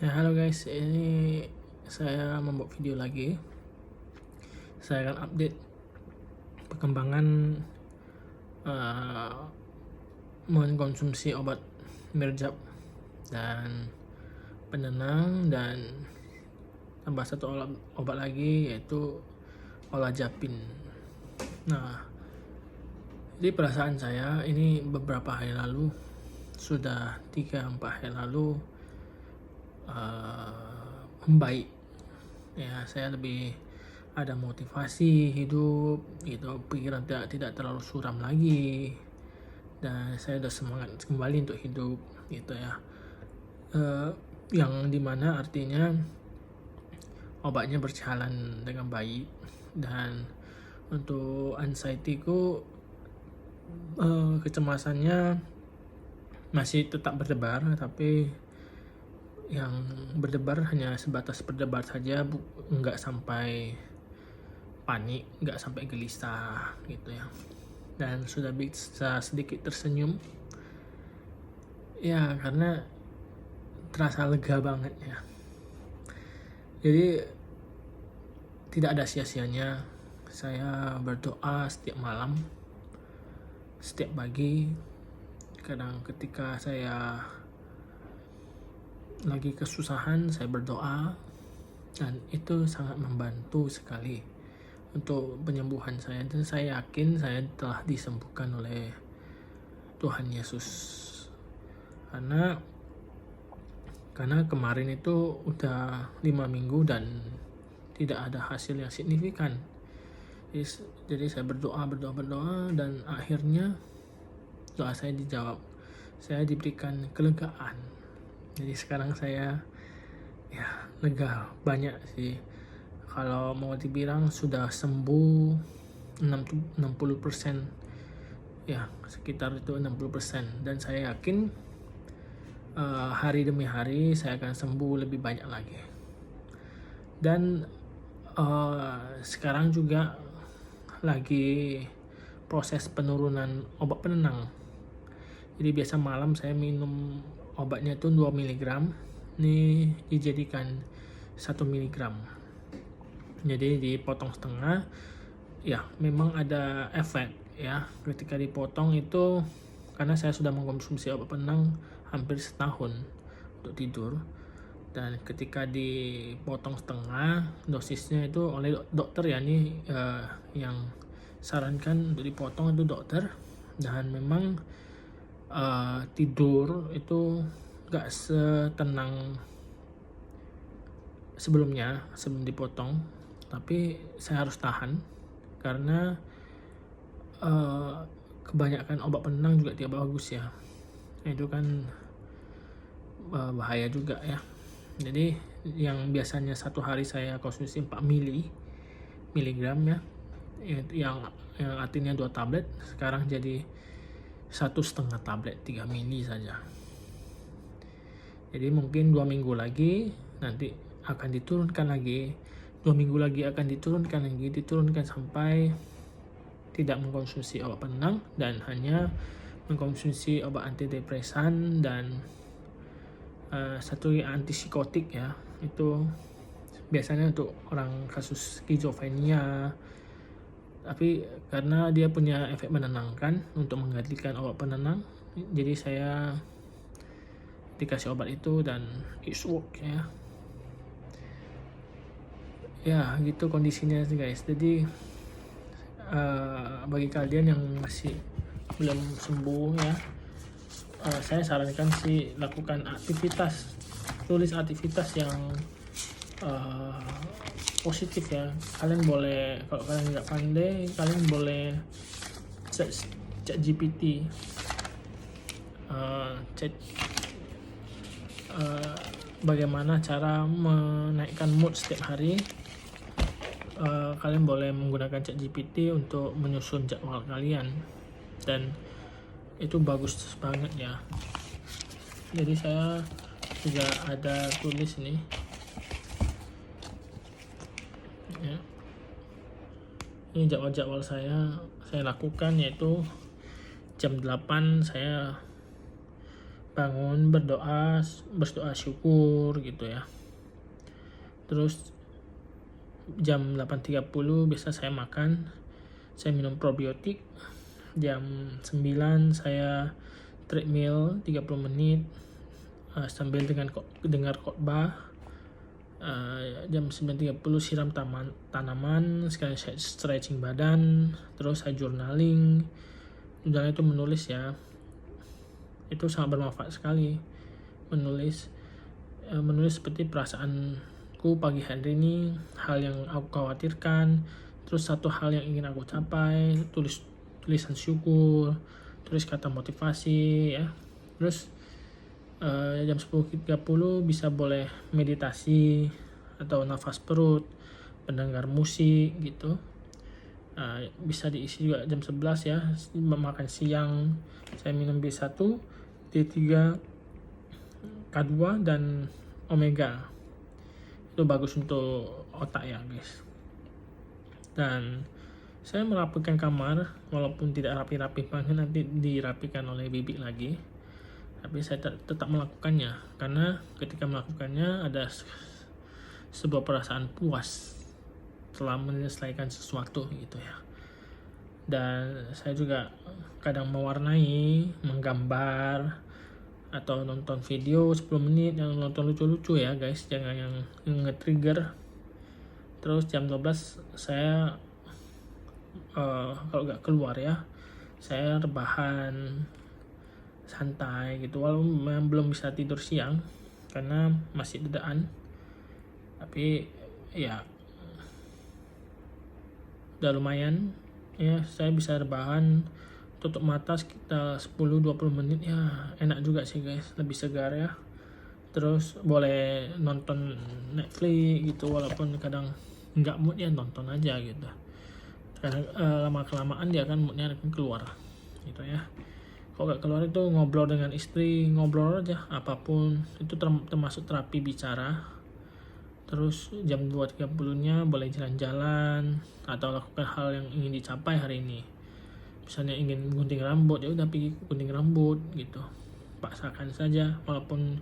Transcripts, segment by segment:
Ya, halo guys, ini saya membuat video lagi. Saya akan update perkembangan uh, mengkonsumsi obat Mirjab dan penenang, dan tambah satu obat lagi yaitu Olajapin. Nah, jadi perasaan saya ini beberapa hari lalu, sudah 3-4 hari lalu membaik. Ya, saya lebih ada motivasi hidup gitu, pikiran tidak terlalu suram lagi, dan saya udah semangat kembali untuk hidup gitu ya. Yang dimana artinya obatnya berjalan dengan baik, dan untuk anxiety-ku, kecemasannya masih tetap berdebar, tapi yang berdebar hanya sebatas berdebar saja, nggak sampai panik, nggak sampai gelisah gitu ya. Dan sudah bisa sedikit tersenyum ya, karena terasa lega banget ya. Jadi tidak ada sia-sianya saya berdoa setiap malam, setiap pagi. Kadang ketika saya lagi kesusahan, saya berdoa, dan itu sangat membantu sekali untuk penyembuhan saya. Dan saya yakin saya telah disembuhkan oleh Tuhan Yesus, karena kemarin itu udah 5 minggu dan tidak ada hasil yang signifikan. Jadi saya berdoa, dan akhirnya doa saya dijawab. Saya diberikan kelegaan. Jadi sekarang saya ya lega banyak sih. Kalau mau dibilang sudah sembuh 60%, ya sekitar itu 60%, dan saya yakin hari demi hari saya akan sembuh lebih banyak lagi. Dan sekarang juga lagi proses penurunan obat penenang. Jadi biasa malam saya minum obatnya itu 2 mg, ini dijadikan 1 mg. Jadi dipotong setengah. Ya, memang ada efek ya ketika dipotong itu, karena saya sudah mengkonsumsi obat penenang hampir setahun untuk tidur, dan ketika dipotong setengah dosisnya itu oleh dokter ya, ini yang sarankan untuk dipotong itu dokter. Dan memang tidur itu gak setenang sebelum dipotong, tapi saya harus tahan karena kebanyakan obat penenang juga tidak bagus ya. Itu kan bahaya juga ya. Jadi yang biasanya satu hari saya konsumsi 4 miligram ya, yang artinya 2 tablet, sekarang jadi 1,5 tablet, 3 mili saja. Jadi mungkin 2 minggu lagi nanti akan diturunkan lagi, 2 minggu lagi akan diturunkan sampai tidak mengkonsumsi obat penenang dan hanya mengkonsumsi obat antidepresan dan satu antipsikotik ya. Itu biasanya untuk orang kasus skizofrenia, tapi karena dia punya efek menenangkan untuk menggantikan obat penenang, jadi saya dikasih obat itu dan it's work ya. Ya gitu kondisinya guys. Jadi bagi kalian yang masih belum sembuh ya, saya sarankan sih lakukan aktivitas, tulis aktivitas yang positif ya. Kalian boleh, kalau kalian nggak pandai, kalian boleh chat GPT, chat bagaimana cara menaikkan mood setiap hari. Kalian boleh menggunakan chat GPT untuk menyusun jadwal kalian, dan itu bagus banget ya. Jadi saya juga ada tulis ini ya. Ini jadwal saya lakukan, yaitu jam 8 saya bangun berdoa syukur gitu ya. Terus jam 8.30 biasa saya makan, saya minum probiotik. Jam 9 saya treadmill 30 menit sambil dengar khotbah. Jam 9.30 siram tanaman, sekalian stretching badan, terus saya journaling. Journaling itu menulis ya, itu sangat bermanfaat sekali. Menulis seperti perasaanku pagi hari ini, hal yang aku khawatirkan, terus satu hal yang ingin aku capai, tulisan syukur, tulis kata motivasi ya. Terus jam 10.30 bisa boleh meditasi atau nafas perut, mendengar musik gitu. Bisa diisi juga jam 11 ya, makan siang saya minum B1, D3, K2 dan omega. Itu bagus untuk otak ya guys. Dan saya merapikan kamar, walaupun tidak rapi-rapi banget, nanti dirapikan oleh bibi lagi. Tapi saya tetap melakukannya, karena ketika melakukannya ada sebuah perasaan puas telah menyelesaikan sesuatu gitu ya. Dan saya juga kadang mewarnai, menggambar, atau nonton video 10 menit yang nonton lucu-lucu ya guys, jangan yang nge-trigger. Terus jam 12 saya kalau nggak keluar ya, saya rebahan santai gitu, walaupun belum bisa tidur siang karena masih dedaan, tapi ya udah lumayan ya. Saya bisa rebahan, tutup mata sekitar 10-20 menit ya, enak juga sih guys, lebih segar ya. Terus boleh nonton Netflix gitu, walaupun kadang nggak mood ya nonton aja gitu, karena lama-kelamaan dia kan moodnya akan keluar gitu ya. Kalau nggak keluar itu ngobrol dengan istri, ngobrol aja apapun, itu termasuk terapi bicara. Terus jam 2.30 nya boleh jalan-jalan atau lakukan hal yang ingin dicapai hari ini. Misalnya ingin gunting rambut, ya udah pergi gunting rambut gitu, paksakan saja, walaupun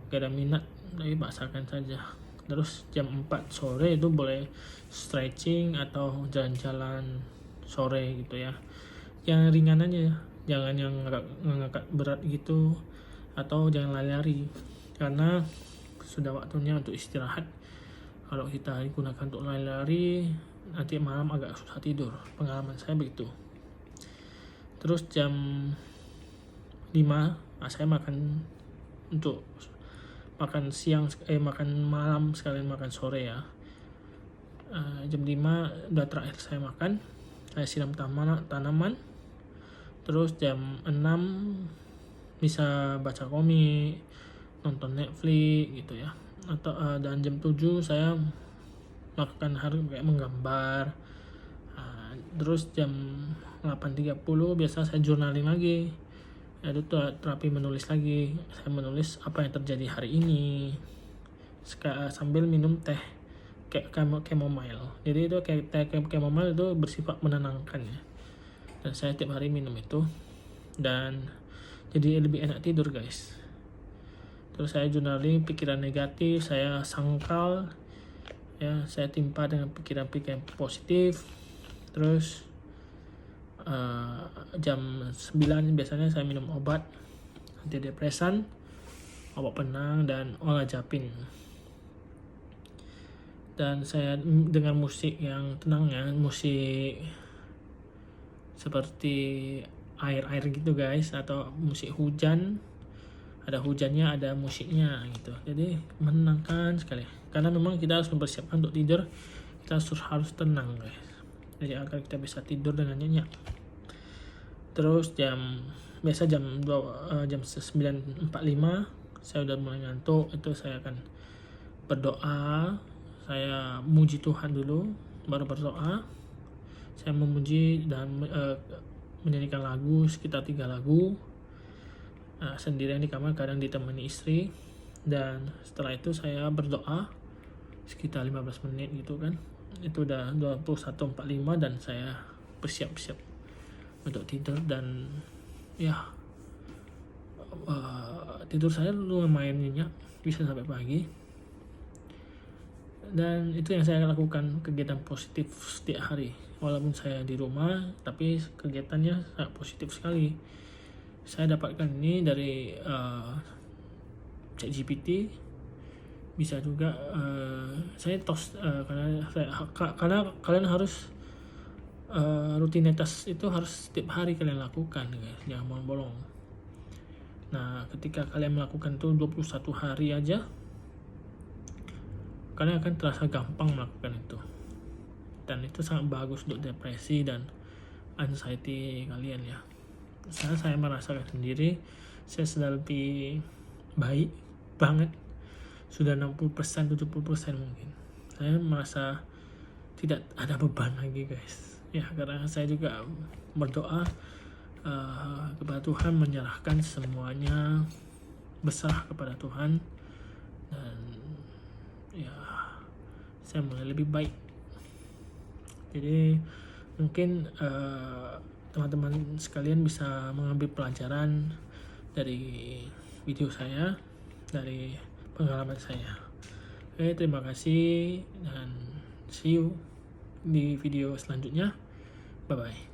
gak ada minat tapi paksakan saja. Terus jam 4 sore itu boleh stretching atau jalan-jalan sore gitu ya, yang ringan aja, jangan yang ngangkat berat gitu, atau jangan lari-lari karena sudah waktunya untuk istirahat. Kalau kita gunakan untuk lari-lari, nanti malam agak susah tidur, pengalaman saya begitu. Terus jam 5 saya makan untuk makan siang, makan malam sekalian makan sore ya. Jam 5 udah terakhir saya makan, saya siram tanaman. Terus jam 6 bisa baca komik, nonton Netflix gitu ya. Atau dan jam 7 saya melakukan hal kayak menggambar. Terus jam 8.30 biasa saya journaling lagi, yaitu terapi menulis lagi. Saya menulis apa yang terjadi hari ini sambil minum teh kayak chamomile. Jadi itu kayak teh chamomile itu bersifat menenangkan ya, dan saya tiap hari minum itu dan jadi lebih enak tidur guys. Terus saya journaling pikiran negatif, saya sangkal ya, saya timpa dengan pikiran-pikiran positif. Terus jam 9 biasanya saya minum obat antidepresan, obat penang, dan olajapin. Dan saya dengar musik yang tenang ya, musik seperti air gitu guys, atau musik hujan, ada hujannya ada musiknya gitu, jadi menenangkan sekali. Karena memang kita harus mempersiapkan untuk tidur, kita harus tenang guys, jadi agar kita bisa tidur dengan nyenyak. Terus jam 9.45 saya udah mulai ngantuk, itu saya akan berdoa, saya muji Tuhan dulu, baru berdoa. Saya memuji dan menyanyikan lagu sekitar 3 lagu sendirian di kamar, kadang ditemani istri. Dan setelah itu saya berdoa sekitar 15 menit gitu kan, itu udah 21.45 dan saya bersiap-siap untuk tidur. Dan ya tidur saya lumayan nyenyak, bisa sampai pagi. Dan itu yang saya lakukan, kegiatan positif setiap hari. Walaupun saya di rumah, tapi kegiatannya sangat positif sekali. Saya dapatkan ini dari ChatGPT. Bisa juga saya tos karena kalian harus rutinitas itu harus setiap hari kalian lakukan, guys. Jangan bolong-bolong. Nah, ketika kalian melakukan itu 21 hari aja, kalian akan terasa gampang melakukan itu. Dan itu sangat bagus untuk depresi dan anxiety kalian ya. Saya merasakan sendiri, saya sudah lebih baik banget. Sudah 60%, 70% mungkin. Saya merasa tidak ada beban lagi, guys. Ya, karena saya juga berdoa kepada Tuhan, menyerahkan semuanya, berserah kepada Tuhan, dan ya saya mulai lebih baik. Jadi mungkin teman-teman sekalian bisa mengambil pelajaran dari video saya, dari pengalaman saya. Oke, terima kasih dan see you di video selanjutnya. Bye bye.